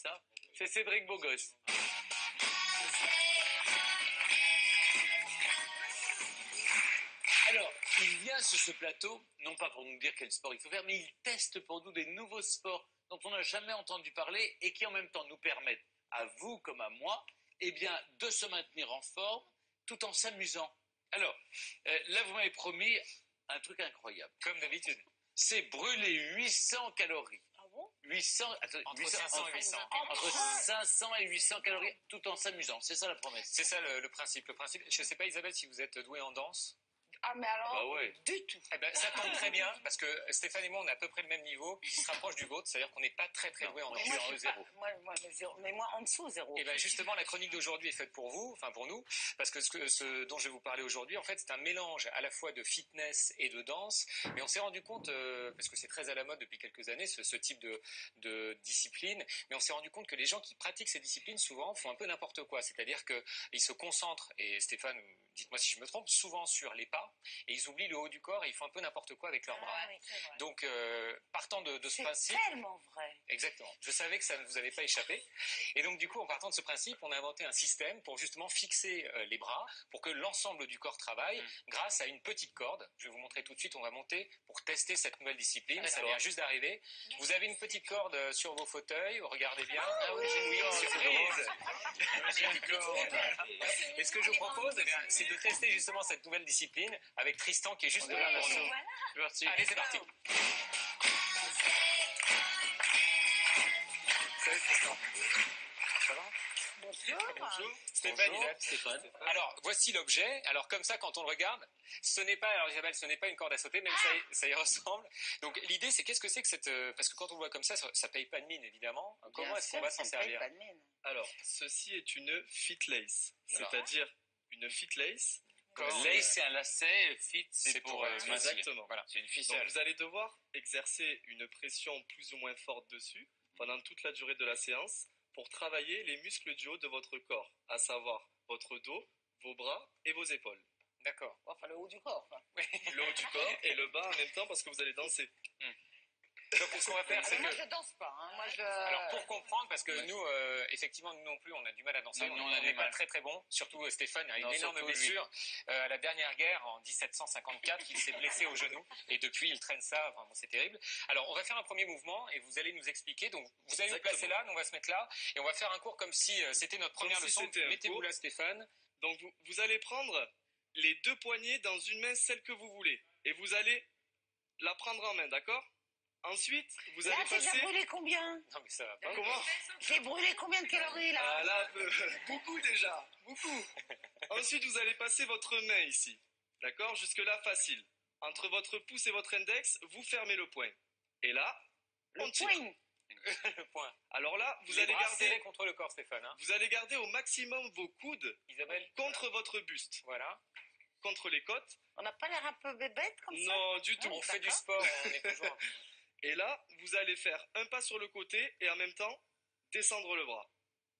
ça. C'est Cédric Beaugosse. Alors, il vient sur ce plateau, non pas pour nous dire quel sport il faut faire, mais il teste pour nous des nouveaux sports dont on n'a jamais entendu parler et qui en même temps nous permettent, à vous comme à moi, eh bien, de se maintenir en forme tout en s'amusant. Alors, là, vous m'avez promis un truc incroyable. Comme d'habitude. C'est brûler 800 calories. Ah bon? 800, attendez, Entre 500 et 800. Entre 500 et 800 calories tout en s'amusant. C'est ça la promesse. C'est ça le principe. Le principe. Je ne sais pas, Isabelle, si vous êtes douée en danse. Ah, mais alors, Bah ouais. du tout. Eh ben, ça tombe très bien parce que Stéphane et moi, on a à peu près le même niveau qui se rapproche du vôtre, c'est-à-dire qu'on n'est pas très doué en danse. Moi, je suis en zéro. Mais moi, en dessous, zéro. Et bien justement, la chronique d'aujourd'hui est faite pour vous, enfin pour nous, parce que ce dont je vais vous parler aujourd'hui, en fait, c'est un mélange à la fois de fitness et de danse. Mais on s'est rendu compte, parce que c'est très à la mode depuis quelques années, ce type de discipline, mais on s'est rendu compte que les gens qui pratiquent ces disciplines, souvent, font un peu n'importe quoi. C'est-à-dire qu'ils se concentrent, et Stéphane, dites-moi si je me trompe, souvent sur les pas, et ils oublient le haut du corps et ils font un peu n'importe quoi avec leurs bras. Oui, c'est vrai. Donc, partant de ce principe... C'est tellement vrai. Exactement. Je savais que ça ne vous avait pas échappé. Et donc, du coup, en partant de ce principe, on a inventé un système pour justement fixer les bras, pour que l'ensemble du corps travaille grâce à une petite corde. Je vais vous montrer tout de suite, on va monter pour tester cette nouvelle discipline. Ça vient juste d'arriver. Vous avez une petite corde sur vos fauteuils, regardez bien. Ah oui, j'ai une surprise. J'ai une corde. Et ce que je vous propose, eh bien, c'est de tester justement cette nouvelle discipline avec Tristan qui est juste là pour nous. Merci. Allez, c'est parti. Salut Tristan. Ça va? Bonjour. Stéphane, Bonjour, Stéphane. Alors, voici l'objet. Alors, comme ça, quand on le regarde, ce n'est pas, alors Isabelle, ce n'est pas une corde à sauter, même ça y ressemble. Donc, l'idée, c'est qu'est-ce que c'est que cette, parce que quand on le voit comme ça paye pas de mine, évidemment. Comment est-ce qu'on va s'en servir? Alors, ceci est une fit lace, c'est-à-dire une fit lace. Lace, c'est un lacet, fit, c'est pour maintenir. Exactement. Voilà. C'est une Donc, ficelle. vous allez devoir exercer une pression plus ou moins forte dessus pendant toute la durée de la séance pour travailler les muscles du haut de votre corps, à savoir votre dos, vos bras et vos épaules. D'accord. Enfin, le haut du corps. Quoi. Le haut du corps et le bas en même temps parce que vous allez danser. Donc, ce qu'on va faire, c'est Moi, que... je danse pas. Hein. Moi, je... Alors, pour comprendre, parce que nous, effectivement, nous non plus, on a du mal à danser. Non, on on a du n'est pas mal. très bon. Surtout Stéphane a une Non, énorme surtout lui. blessure. À la dernière guerre, en 1754, il s'est blessé au genou. Et depuis, il traîne ça. Enfin, bon, c'est terrible. Alors, on va faire un premier mouvement et vous allez nous expliquer. Donc, vous allez nous placer là, nous on va se mettre là. Et on va faire un cours comme si c'était notre première si leçon. c'était un Mettez-vous cours. là, Stéphane. Donc vous allez prendre les deux poignées dans une main, celle que vous voulez. Et vous allez la prendre en main, d'accord? Ensuite, vous Là, allez j'ai déjà passer... brûlé combien? Non, mais ça va pas. Comment? J'ai brûlé combien de calories, là? Ah là, beaucoup déjà, beaucoup. Ensuite, vous allez passer votre main ici, d'accord? Jusque-là, facile. Entre votre pouce et votre index, vous fermez le poing. Et là, on Le tire. poing. Le point. Alors là, vous Les allez bras serrés garder... contre le corps, Stéphane. Hein. Vous allez garder au maximum vos coudes Isabelle. contre votre buste, Voilà. contre les côtes. On n'a pas l'air un peu bébête comme ça? Non, du tout. On fait du D'accord. sport, on est toujours... Et là, vous allez faire un pas sur le côté et en même temps descendre le bras.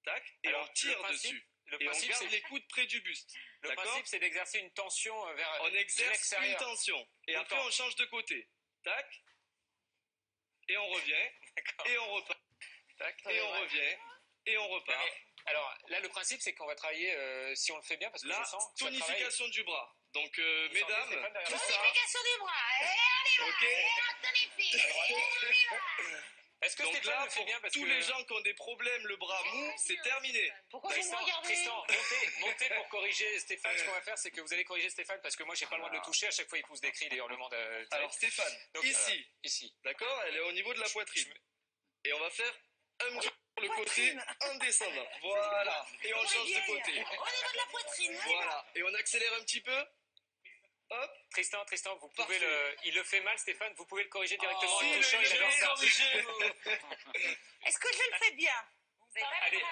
Tac, et Alors, on tire le principe- dessus. Le Et on principe, garde c'est... les coudes près du buste. Le D'accord? principe, c'est d'exercer une tension vers On exerce une l'extérieur. tension. Et Tout le après, temps. on change de côté. Tac. Et on revient. D'accord. Et on repart. Tac. Et on revient. Et on repart. Mais, alors là, le principe, c'est qu'on va travailler, si on le fait bien, parce que Là, je sens que ça travaille. tonification du bras. Donc, Vous sentez mesdames, Stéphane derrière tout moi ça. Tonification du bras. Allez, on y va. Ok. Allez, on tonifie. Allez, on y va. Est-ce que Donc Stéphane là, le fait pour bien parce tous que... les gens qui ont des problèmes, le bras mou, c'est terminé. Pourquoi vous me Tristan, regardez? Tristan, montez pour corriger Stéphane. Ce qu'on va faire, c'est que vous allez corriger Stéphane parce que moi, j'ai pas le droit de le toucher. À chaque fois, il pousse des cris, des hurlements. Alors, Stéphane, Donc, ici, ici. d'accord? Elle est au niveau de la poitrine. Et on va faire un petit sur le côté en descendant. Voilà. Et on change de côté. Au niveau de la poitrine. Voilà. Et on accélère un petit peu. Hop. Tristan, vous pouvez Parfait. il le fait mal, Stéphane. Vous pouvez le corriger directement en Si, le touchant. je Il adore l'ai ça. corrigé. Est-ce que je le fais bien? Allez.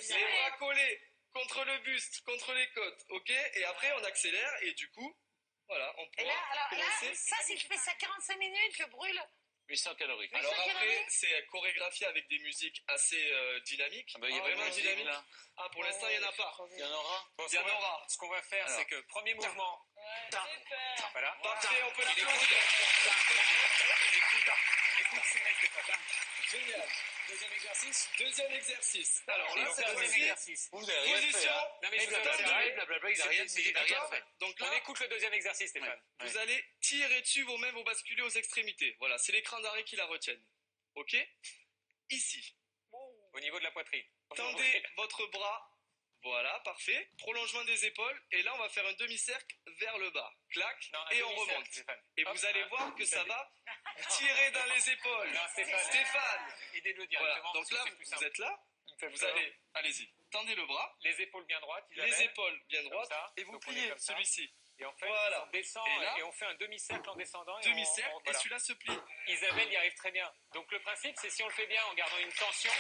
Les bras collés contre le buste, contre les côtes. OK? Et après, on accélère. Et du coup, voilà, on Et là, pourra alors, là, commencer. ça, si je fais ça 45 minutes, je brûle. 800 calories. Alors quelle après, année c'est chorégraphié avec des musiques assez dynamiques. Ah bah, il y a vraiment vraiment dynamiques. là. Ah, pour l'instant, il n'y en a pas. Il y en aura. Bon, Il y en aura. Ce qu'on va faire, Alors. c'est que premier mouvement. Voilà. Parfait, on peut Et les l'applaudir. coudes. Les coudes serrés, Stéphane. Génial. Deuxième exercice. Deuxième exercice. Alors Et là, on cette fait un deuxième fois-ci, exercice. Vous avez rien fait. position. Hein. Non, mais Et je vous ai blablabla, observé. blablabla, il a rien C'était- fait. Donc On là, écoute le deuxième exercice, Stéphane. vous allez tirer dessus vos mains, vos basculer aux extrémités. Voilà, c'est l'écran d'arrêt qui la retienne. Ok? Ici. Au niveau de la poitrine. Tendez votre bras. Voilà, parfait. Prolongement des épaules. Et là, on va faire un demi-cercle vers le bas. Clac. Non, un Et on demi-cercle, remonte. Stéphane. Et Hop, vous allez un- voir que ça va tirer dans les épaules. Non, Stéphane. Stéphane. Aidez-le Voilà, directement. donc parce que là, c'est plus vous simple. êtes là. Il me fait Vous peur. allez, allez-y, tendez le bras. Les épaules bien droites. Isabelle. Les épaules bien droites. ça. Et vous Donc on est pliez comme ça. celui-ci. Et en fait, Voilà. on descend Et là, on fait un demi-cercle en descendant. Demi-cercle. Et voilà. celui-là se plie. Isabelle y arrive très bien. Donc le principe, c'est si on le fait bien en gardant une tension,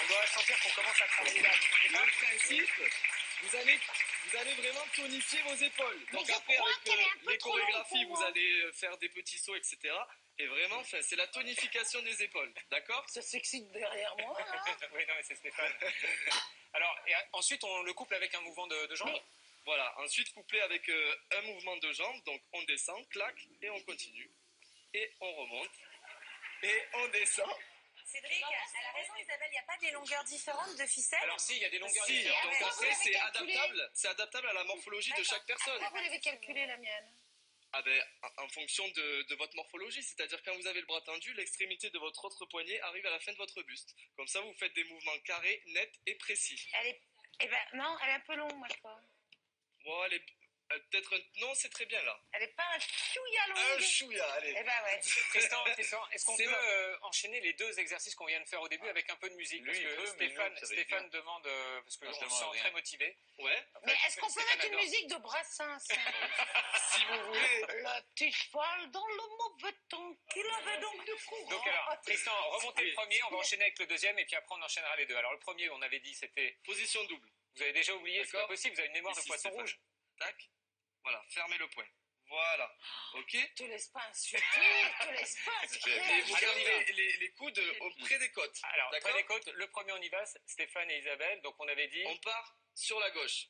on doit sentir qu'on commence à travailler là. Vous sentez pas Le principe, vous allez vraiment tonifier vos épaules. Donc je après, crois avec qu'elle est un peu les trop longue chorégraphies, pour vous moi. allez faire des petits sauts, etc. Et vraiment, enfin, c'est la tonification des épaules. D'accord? Ça s'excite derrière moi. Hein. Oui, non, mais c'est Stéphane. Alors, et ensuite, on le couple avec un mouvement de jambes. Voilà. Ensuite, couplé avec un mouvement de jambes. Donc, on descend, clac, et on continue. Et on remonte. Et on descend. Cédric, elle a raison Isabelle, il n'y a pas des longueurs différentes de ficelles? Alors si, il y a des longueurs Si, différentes. donc Vous après, l'avez c'est calculé. adaptable. C'est adaptable à la morphologie de chaque personne. Pourquoi vous l'avez calculé la mienne? Ah ben, en fonction de votre morphologie, c'est-à-dire quand vous avez le bras tendu, l'extrémité de votre autre poignet arrive à la fin de votre buste. Comme ça, vous faites des mouvements carrés, nets et précis. Elle est. Eh ben non, elle est un peu longue, moi je crois. Bon, peut-être non, c'est très bien là. Elle est pas un chouïa longue. Un chouïa, allez. Eh ben ouais. Tristan, est-ce qu'on C'est peut bon. enchaîner les deux exercices qu'on vient de faire au début avec un peu de musique? Lui, Parce il que peut, mais nous, ça va être Stéphane dur. demande, parce que Non, je on se demande sent rien. très motivé. Ouais, En Mais fait, est-ce qu'on peut Stéphane mettre une adore. musique de Brassens? si vous voulez. Le petit cheval dans le mauvais temps qu'il avait donc du courant. Donc alors, Tristan, remontez Oui. le premier, on va enchaîner avec le deuxième et puis après on enchaînera les deux. Alors le premier, on avait dit, c'était, Position double. vous avez déjà oublié, c'est pas D'accord. possible, vous avez une mémoire de Ici, poisson Stéphane. rouge. Tac. Voilà, fermez le poing. Voilà. Ok. Te laisse pas insulter, te laisse pas Et insulter. vous Allez, on y gardez les coudes auprès des côtes. Alors, D'accord. près des côtes, le premier on y va, Stéphane et Isabelle, donc on avait dit, On part sur la gauche.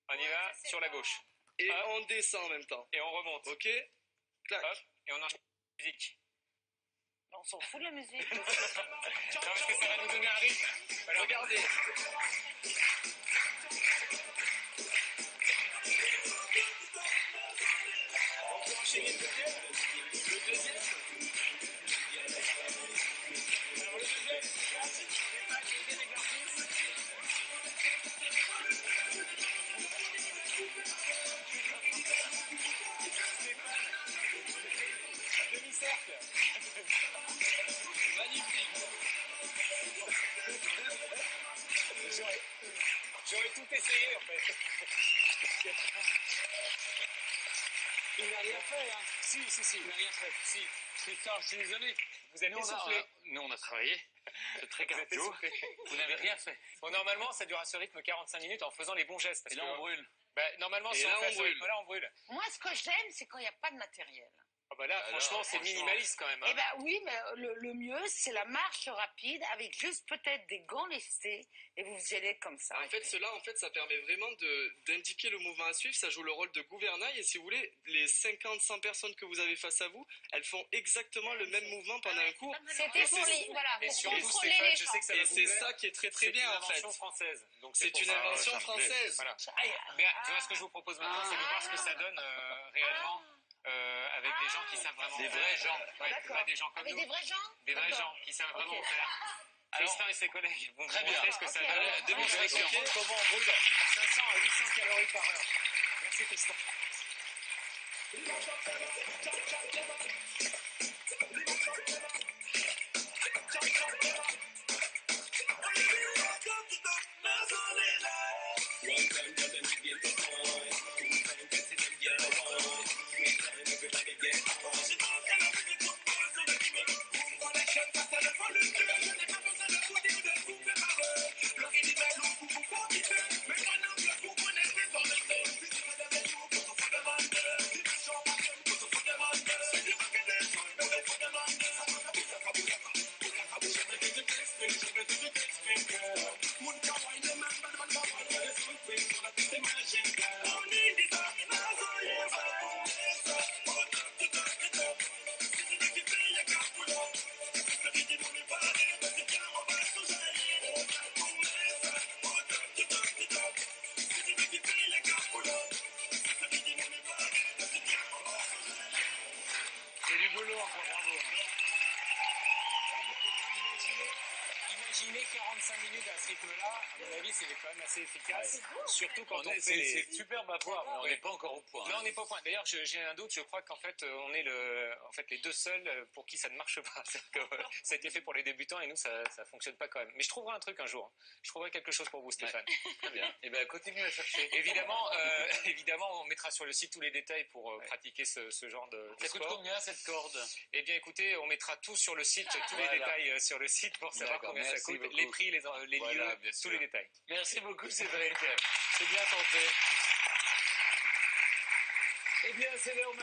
on y va sur la gauche. Et Hop. on descend en même temps. Et on remonte. Ok. Clac. Hop, et on enchaîne la musique. On s'en fout de la musique. Non, parce que ça va nous donner un rythme. Voilà. Regardez. On peut enchaîner le deuxième. Le deuxième. Alors le deuxième, c'est pas le deuxième exercice. Demi-cercle. Magnifique. J'aurais tout essayé en fait. Il n'a rien fait, hein. Si, Il n'a rien fait. si. Tristan, je suis désolé. Vous êtes essoufflé. Nous, on a travaillé. C'est très Vous êtes cardio. essoufflé. Vous n'avez rien fait. Bon, normalement, ça dure à ce rythme 45 minutes en faisant les bons gestes. Parce Et là, que, on brûle. bah, normalement, Et si là, on fait on à ce brûle. rythme-là, on brûle. Moi, ce que j'aime, c'est quand il n'y a pas de matériel. Ah bah là, Alors, franchement, c'est franchement. minimaliste quand même. hein. Eh ben oui, mais le mieux, c'est la marche rapide avec juste peut-être des gants lissés et vous y allez comme ça. En fait, cela, ça permet vraiment d'indiquer le mouvement à suivre. Ça joue le rôle de gouvernail. Et si vous voulez, les 50-100 personnes que vous avez face à vous, elles font exactement le même mouvement pendant un cours. C'était Et pour c'est- les, voilà, Et pour surtout, contrôler Stéphane, les je gens. sais que ça va Et vous c'est plaire. ça qui est très très C'est bien une en fait. invention française. Donc C'est pour une ça, invention ça me plaît. française. Voilà. Mais voilà ce que je vous propose maintenant, c'est de voir ce que ça donne réellement avec des gens qui savent vraiment Des faire. vrais gens. Ouais, D'accord. pas des gens comme Avec nous. des vrais gens? Des vrais D'accord. gens qui savent vraiment Ok. faire. Alors, Tristan et ses collègues vont très vous bien. montrer ce que ça Ok. donne. Allez, démonstration. Vous allez comprendre comment on brûle 500 à 800 calories par heure. Merci Tristan. Imaginez 45 minutes à ce rythme-là, à mon avis, c'est quand même assez efficace. Surtout quand on fait C'est superbe à voir, mais on n'est pas encore au point. Non, on n'est pas au point. D'ailleurs, j'ai un doute. Je crois qu'en fait, on est les deux seuls pour qui ça ne marche pas. C'est-à-dire que ça a été fait pour les débutants et nous, ça fonctionne pas quand même. Mais je trouverai un truc un jour. Je trouverai quelque chose pour vous, Stéphane. Ouais. Très bien. Et bien, continue à chercher. Évidemment, on mettra sur le site tous les détails pour pratiquer ce genre de Ça coûte sport. combien cette corde? Eh bien, écoutez, on mettra tout sur le site, tous les détails sur le site pour savoir D'accord, combien ça merci coûte, beaucoup. les prix, les Voilà, lieux, bien tous sûr. les détails. Merci beaucoup, Cédric. C'est bien tenté. Eh bien, c'est l'heure.